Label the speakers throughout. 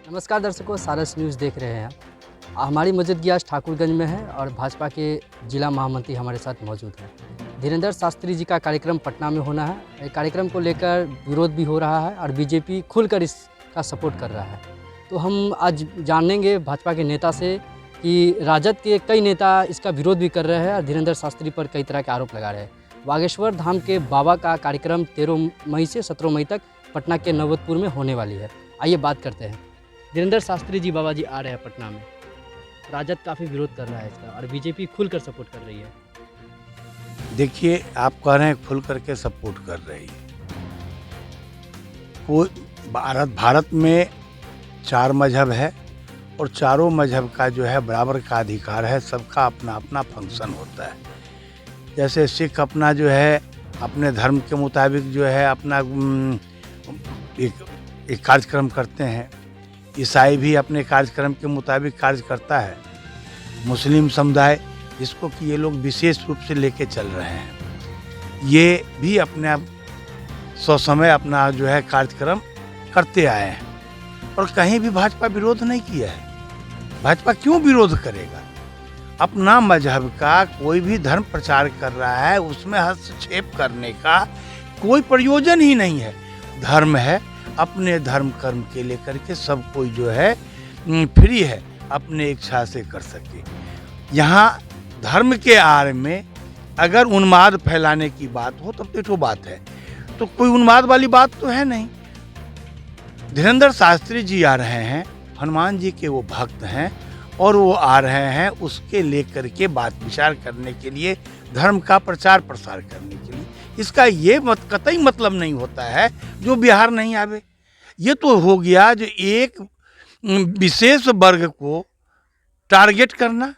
Speaker 1: नमस्कार दर्शकों, सारस न्यूज़ देख रहे हैं आप। हमारी मौजूदगी आज ठाकुरगंज में है और भाजपा के जिला महामंत्री हमारे साथ मौजूद हैं। धीरेंद्र शास्त्री जी का कार्यक्रम पटना में होना है। ये कार्यक्रम को लेकर विरोध भी हो रहा है और बीजेपी खुलकर इसका सपोर्ट कर रहा है। तो हम आज जानेंगे भाजपा के नेता से कि राजद के कई नेता इसका विरोध भी कर रहे हैं और धीरेंद्र शास्त्री पर कई तरह के आरोप लगा रहे हैं। बागेश्वर धाम के बाबा का कार्यक्रम 13 मई से 17 मई तक पटना के नवतपुर में होने वाली है। आइए बात करते हैं। धीरेंद्र शास्त्री जी बाबा जी आ रहे हैं पटना में। राजद काफ़ी विरोध कर रहा है इसका और बीजेपी खुलकर सपोर्ट कर रही है।
Speaker 2: देखिए, आप कह रहे हैं खुल करके सपोर्ट कर रही है। कोई भारत में 4 मजहब है और चारों मजहब का जो है बराबर का अधिकार है। सबका अपना अपना फंक्शन होता है। जैसे सिख अपना जो है अपने धर्म के मुताबिक जो है अपना एक कार्यक्रम करते हैं। ईसाई भी अपने कार्यक्रम के मुताबिक कार्य करता है। मुस्लिम समुदाय जिसको कि ये लोग विशेष रूप से लेके चल रहे हैं, ये भी अपने समय अपना जो है कार्यक्रम करते आए हैं और कहीं भी भाजपा विरोध नहीं किया है। भाजपा क्यों विरोध करेगा? अपना मजहब का कोई भी धर्म प्रचार कर रहा है, उसमें हस्तक्षेप करने का कोई प्रयोजन ही नहीं है। धर्म है, अपने धर्म कर्म के लेकर के सब कोई जो है फ्री है, अपने इच्छा से कर सके। यहाँ धर्म के आड़ में अगर उन्माद फैलाने की बात हो तब तो बात है, तो कोई उन्माद वाली बात तो है नहीं। धीरेंद्र शास्त्री जी आ रहे हैं, हनुमान जी के वो भक्त हैं और वो आ रहे हैं उसके लेकर के बात विचार करने के लिए, धर्म का प्रचार प्रसार करने के लिए। इसका ये कतई मतलब नहीं होता है जो बिहार नहीं आवे। ये तो हो गया जो एक विशेष वर्ग को टारगेट करना,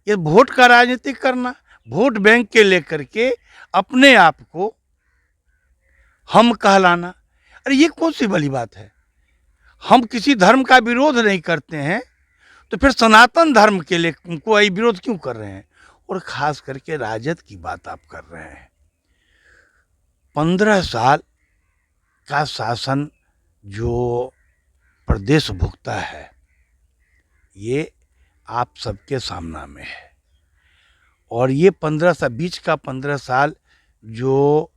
Speaker 2: ये वोट का राजनीति करना, वोट बैंक के लेकर के अपने आप को हम कहलाना। अरे ये कौन सी बड़ी बात है? हम किसी धर्म का विरोध नहीं करते हैं तो फिर सनातन धर्म के लिए कोई विरोध क्यों कर रहे हैं? और खास करके राजद की बात आप कर रहे हैं। 15 साल का शासन जो प्रदेश भुगता है, ये आप सबके सामना में है। और ये 15 साल बीच का 15 साल जो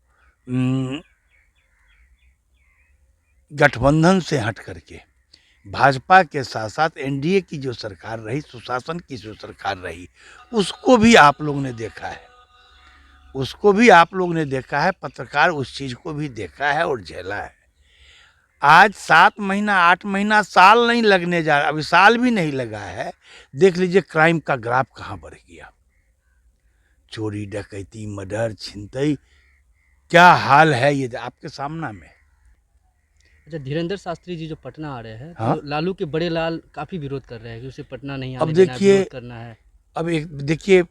Speaker 2: गठबंधन से हट करके भाजपा के साथ साथ एनडीए की जो सरकार रही, सुशासन की जो सरकार रही, उसको भी आप लोग ने देखा है, उसको भी आप लोग ने देखा है। पत्रकार उस चीज़ को भी देखा है और झेला है। आज 7 महीना 8 महीना साल नहीं लगने जा रहा, अभी साल भी नहीं लगा है। देख लीजिए क्राइम का ग्राफ कहाँ बढ़ गया। चोरी डकैती मर्डर छिनतई क्या हाल है, ये आपके सामना में।
Speaker 1: अच्छा, धीरेंद्र शास्त्री जी जो पटना आ रहे हैं,
Speaker 2: हाँ?
Speaker 1: तो लालू के बड़े लाल काफ़ी विरोध कर रहे हैं कि उसे पटना नहीं
Speaker 2: अब
Speaker 1: आने देना है,
Speaker 2: देखिए,
Speaker 1: विरोध करना है।
Speaker 2: अब एक देखिए,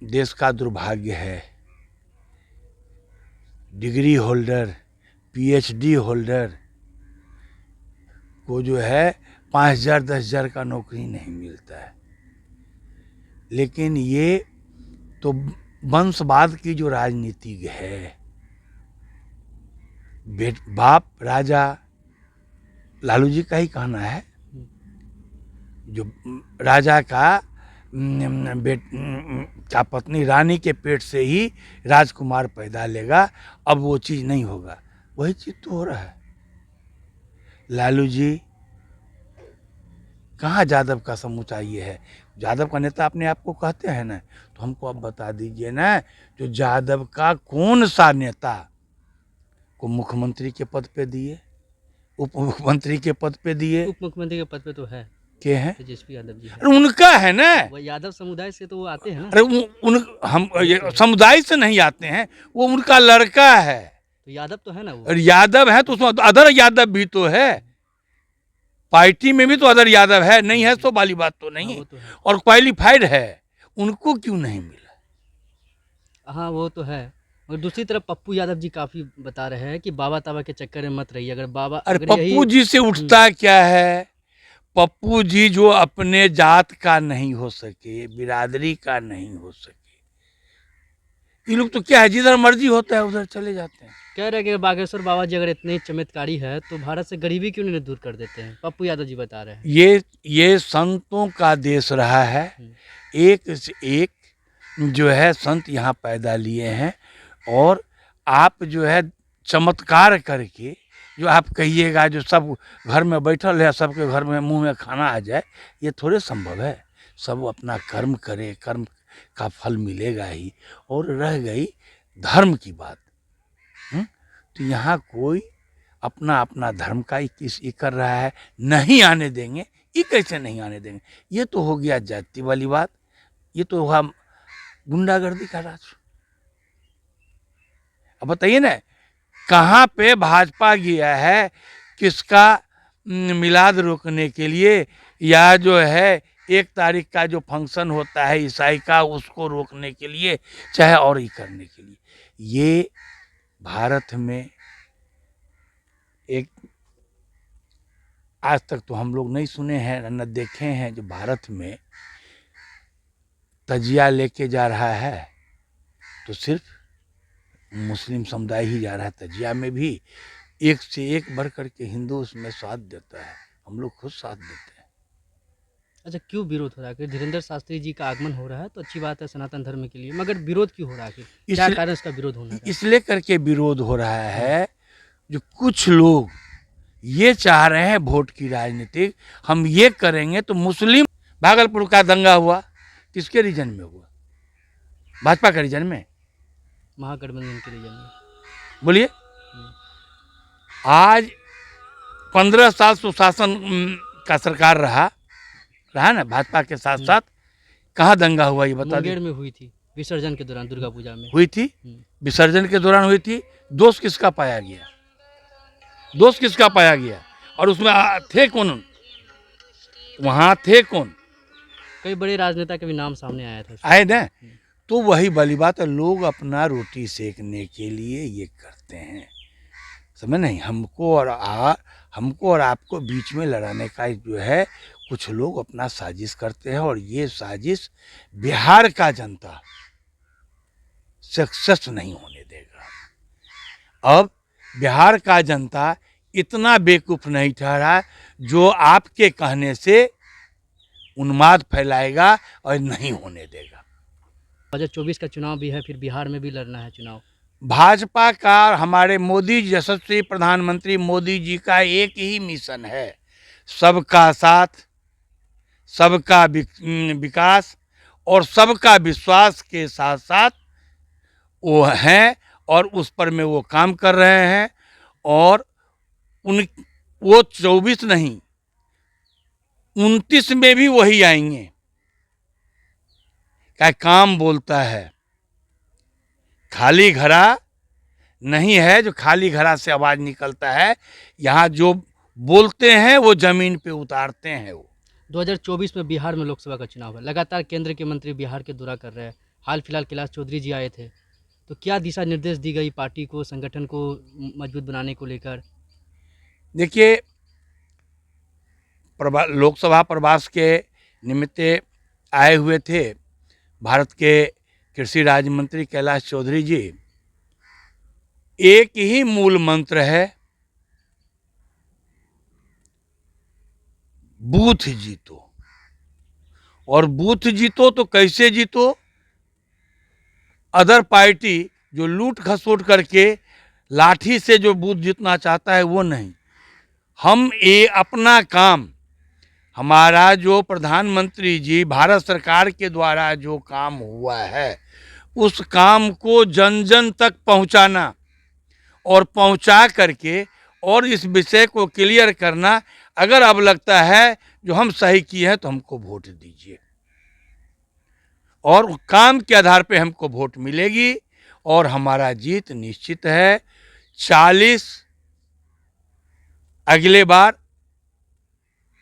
Speaker 2: देश का दुर्भाग्य है, डिग्री होल्डर पीएचडी होल्डर को जो है 5,000 10,000 का नौकरी नहीं मिलता है। लेकिन ये तो वंशवाद की जो राजनीति है, बाप राजा लालू जी का ही कहना है, जो राजा का क्या पत्नी रानी के पेट से ही राजकुमार पैदा लेगा, अब वो चीज़ नहीं होगा। वही चीज़ तो हो रहा है। लालू जी कहाँ यादव का समूचा ये है? यादव का नेता अपने आप को कहते हैं ना, तो हमको अब बता दीजिए ना, जो यादव का कौन सा नेता को मुख्यमंत्री के पद पे दिए, उप मुख्यमंत्री के पद पे दिए?
Speaker 1: उप मुख्यमंत्री के पद पे तो है
Speaker 2: के हैं?
Speaker 1: तेजस्वी यादव जी है।
Speaker 2: अरे उनका है ना।
Speaker 1: वो यादव समुदाय से तो वो आते हैं ना।
Speaker 2: अरे हम ये समुदाय से नहीं आते हैं, वो उनका लड़का है।
Speaker 1: तो यादव तो है ना वो।
Speaker 2: और यादव है तो उसमें अदर यादव भी तो है, पार्टी में भी तो अदर यादव है, नहीं है तो वाली बात तो नहीं है।
Speaker 1: तो है।
Speaker 2: और क्वालिफाइड है, उनको क्यों नहीं मिला?
Speaker 1: हाँ वो तो है। और दूसरी तरफ पप्पू यादव जी काफ़ी बता रहे हैं कि बाबा ताबा के चक्कर में मत रहिए। अगर बाबा,
Speaker 2: अरे पप्पू जी से उठता क्या है? पप्पू जी जो अपने जात का नहीं हो सके, बिरादरी का नहीं हो सके, ये लोग तो क्या है, जिधर मर्जी होता है उधर चले जाते हैं।
Speaker 1: कह रहे हैं कि बागेश्वर बाबा जी अगर इतने चमत्कारी है तो भारत से गरीबी क्यों नहीं दूर कर देते हैं? पप्पू यादव जी बता रहे हैं।
Speaker 2: ये संतों का देश रहा है। एक से एक जो है संत यहाँ पैदा लिए हैं, और आप जो है चमत्कार करके जो आप कहिएगा जो सब घर में बैठल है, सबके घर में मुंह में खाना आ जाए, ये थोड़े संभव है। सब अपना कर्म करे, कर्म का फल मिलेगा ही। और रह गई धर्म की बात, तो यहाँ कोई अपना अपना धर्म का ये कर रहा है, नहीं आने देंगे। ये कैसे नहीं आने देंगे? ये तो हो गया जाति वाली बात, ये तो हुआ गुंडागर्दी का राज। अब बताइए ना, कहाँ पे भाजपा गया है किसका मिलाद रोकने के लिए, या जो है 1 तारीख का जो फंक्शन होता है ईसाई का उसको रोकने के लिए, चाहे और ही करने के लिए। ये भारत में एक आज तक तो हम लोग नहीं सुने हैं न देखे हैं जो भारत में तजिया लेके जा रहा है, तो सिर्फ मुस्लिम समुदाय ही जा रहा है। तजिया में भी एक से एक बढ़ करके हिंदू उसमें साथ देता है, हम लोग खुद साथ देते हैं।
Speaker 1: अच्छा, क्यों विरोध हो रहा है? कि धीरेन्द्र शास्त्री जी का आगमन हो रहा है तो अच्छी बात है सनातन धर्म के लिए, मगर विरोध क्यों हो रहा है? क्या कारण इसका विरोध होना था?
Speaker 2: इसलिए करके विरोध हो रहा है, जो कुछ लोग ये चाह रहे हैं वोट की राजनीति, हम ये करेंगे तो मुस्लिम। भागलपुर का दंगा हुआ किसके रीजन में हुआ? भाजपा के रीजन में,
Speaker 1: महागठबंधन के रीजन में।
Speaker 2: बोलिए। आज 15 साल सुशासन का सरकार रहा ना भाजपा के साथ साथ, कहाँ दंगा हुआ ये बता
Speaker 1: मुंगेर में हुई थी विसर्जन के दौरान, दुर्गा पूजा में
Speaker 2: हुई थी। विसर्जन के दौरान हुई थी। दोष किसका पाया गया? दोष किसका पाया गया? और उसमें थे कौन? वहां थे कौन?
Speaker 1: कई बड़े राजनेता के भी नाम सामने आया था।
Speaker 2: आए ना, तो वही वाली बात है, लोग अपना रोटी सेकने के लिए ये करते हैं, समझ नहीं? हमको और आपको बीच में लड़ाने का जो है, कुछ लोग अपना साजिश करते हैं, और ये साजिश बिहार का जनता सक्सेस नहीं होने देगा। अब बिहार का जनता इतना बेवकूफ़ नहीं ठहरा जो आपके कहने से उन्माद फैलाएगा और नहीं होने देगा।
Speaker 1: 2024 का चुनाव भी है, फिर बिहार में भी लड़ना है चुनाव।
Speaker 2: भाजपा का, हमारे मोदी यशस्वी प्रधानमंत्री मोदी जी का एक ही मिशन है, सबका साथ, सबका विकास और सबका विश्वास के साथ साथ वो हैं, और उस पर में वो काम कर रहे हैं। और वो 24 नहीं 29 में भी वही आएंगे। क्या काम बोलता है, खाली घड़ा नहीं है जो खाली घड़ा से आवाज निकलता है। यहाँ जो बोलते हैं वो जमीन पे उतारते हैं। वो
Speaker 1: 2024 में बिहार में लोकसभा का चुनाव है, लगातार केंद्र के मंत्री बिहार के दौरा कर रहे हैं। हाल फिलहाल कैलाश चौधरी जी आए थे, तो क्या दिशा निर्देश दी गई पार्टी को, संगठन को मजबूत बनाने को लेकर?
Speaker 2: देखिए, लोकसभा प्रवास के निमित्त आए हुए थे भारत के कृषि राज्य मंत्री कैलाश चौधरी जी। एक ही मूल मंत्र है, बूथ जीतो। और बूथ जीतो तो कैसे जीतो? अदर पार्टी जो लूट खसोट करके लाठी से जो बूथ जीतना चाहता है वो नहीं। हम ये अपना काम, हमारा जो प्रधानमंत्री जी भारत सरकार के द्वारा जो काम हुआ है उस काम को जन जन तक पहुंचाना और पहुंचा करके और इस विषय को क्लियर करना। अगर अब लगता है जो हम सही किए हैं तो हमको वोट दीजिए, और काम के आधार पे हमको वोट मिलेगी और हमारा जीत निश्चित है। 40, अगले बार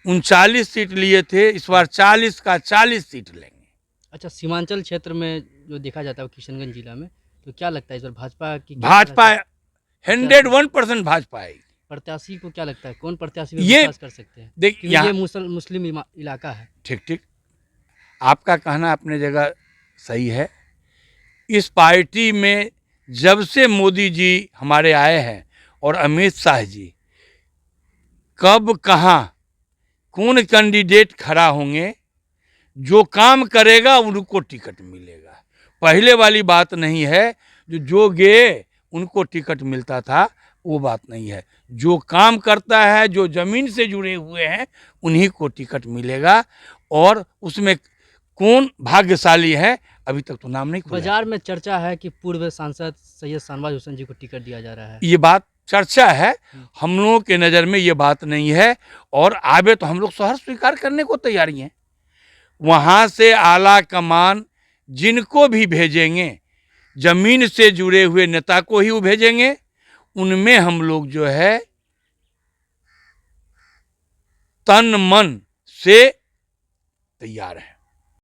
Speaker 2: 39 सीट लिए थे, इस बार 40 का 40 सीट लेंगे।
Speaker 1: अच्छा, सीमांचल क्षेत्र में जो देखा जाता है किशनगंज जिला में, तो क्या लगता है इस बार भाजपा की?
Speaker 2: भाजपा 101% भाजपा आएगी।
Speaker 1: प्रत्याशी को क्या लगता है, कौन प्रत्याशी पे
Speaker 2: ये
Speaker 1: विश्वास कर सकते हैं?
Speaker 2: देखिए,
Speaker 1: ये मुस्लिम इलाका है।
Speaker 2: ठीक, आपका कहना अपने जगह सही है। इस पार्टी में जब से मोदी जी हमारे आए हैं और अमित शाह जी, कब कहाँ कौन कैंडिडेट खड़ा होंगे, जो काम करेगा उनको टिकट मिलेगा। पहले वाली बात नहीं है जो गए उनको टिकट मिलता था, वो बात नहीं है। जो काम करता है, जो जमीन से जुड़े हुए हैं, उन्हीं को टिकट मिलेगा। और उसमें कौन भाग्यशाली है, अभी तक तो नाम नहीं खुला है।
Speaker 1: बाजार में चर्चा है कि पूर्व सांसद सैयद शाहनवाज हुसैन जी को टिकट दिया जा रहा है।
Speaker 2: ये बात चर्चा है, हम लोगों के नज़र में ये बात नहीं है। और आगे तो हम लोग शहर स्वीकार करने को तैयारी हैं। वहाँ से आला कमान जिनको भी भेजेंगे, जमीन से जुड़े हुए नेता को ही वो भेजेंगे। उनमें हम लोग जो है तन मन से तैयार हैं।